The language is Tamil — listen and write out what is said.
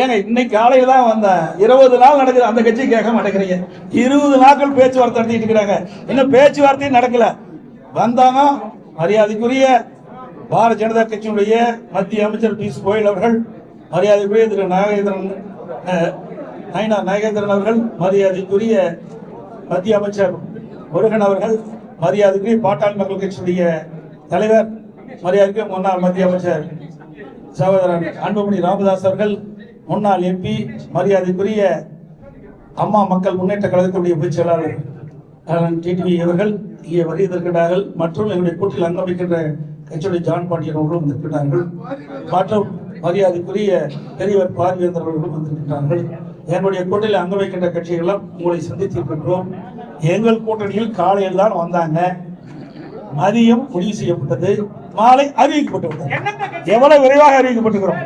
ஏங்க இன்னைக்கு காலையில தான் வந்தேன். 20 நாள் நடக்குது, அந்த கட்சி கேட்க மாட்டேங்கிறீங்க. 20 நாட்கள் பேச்சுவார்த்தை நடத்திட்டு இருக்கிறாங்க, இன்னும் பேச்சுவார்த்தையும் நடக்கல. வந்தாங்க மரியாதைக்குரிய பாரதிய ஜனதா கட்சியினுடைய மத்திய அமைச்சர் பியூஷ் கோயல் அவர்கள், மரியாதைக்குரிய திரு நாகேந்திரன் அவர்கள், மரியாதைக்குரிய மத்திய அமைச்சர் முருகன் அவர்கள், மரியாதைக்குரிய பாட்டாளி மக்கள் கட்சியுடைய தலைவர், மரியாதைக்குரிய முன்னாள் மத்திய அமைச்சர் சகோதரர் அன்புமணி ராமதாஸ் அவர்கள், முன்னாள் எம்பி, மரியாதைக்குரிய அம்மா மக்கள் முன்னேற்ற கழகத்துடைய பொதுச் செயலாளர் டிடிவி அவர்கள் இங்கே வருகிறார்கள். மற்றும் எங்களுடைய கூட்டில் அங்கம் வைக்கின்ற கட்சியுடைய ஜான் பாண்டியன் அவர்களும் வந்திருக்கிறார்கள். மற்றும் மரியாதைக்குரிய பெரியவர் பார்வேந்தர் அவர்களும் வந்திருக்கிறார்கள். எங்களுடைய கூட்டணியில் அங்கம் வைக்கின்ற கட்சிகளும் உங்களை சந்தித்திருக்கின்றோம். எங்கள் கூட்டணியில் காலையில் தான் வந்தாங்க, மதியம் முடிவு செய்யப்பட்டது, மாலை அறிவிக்கப்பட்டு விட்டது. எவ்வளவு விரைவாக அறிவிக்கப்பட்டிருக்கிறோம்.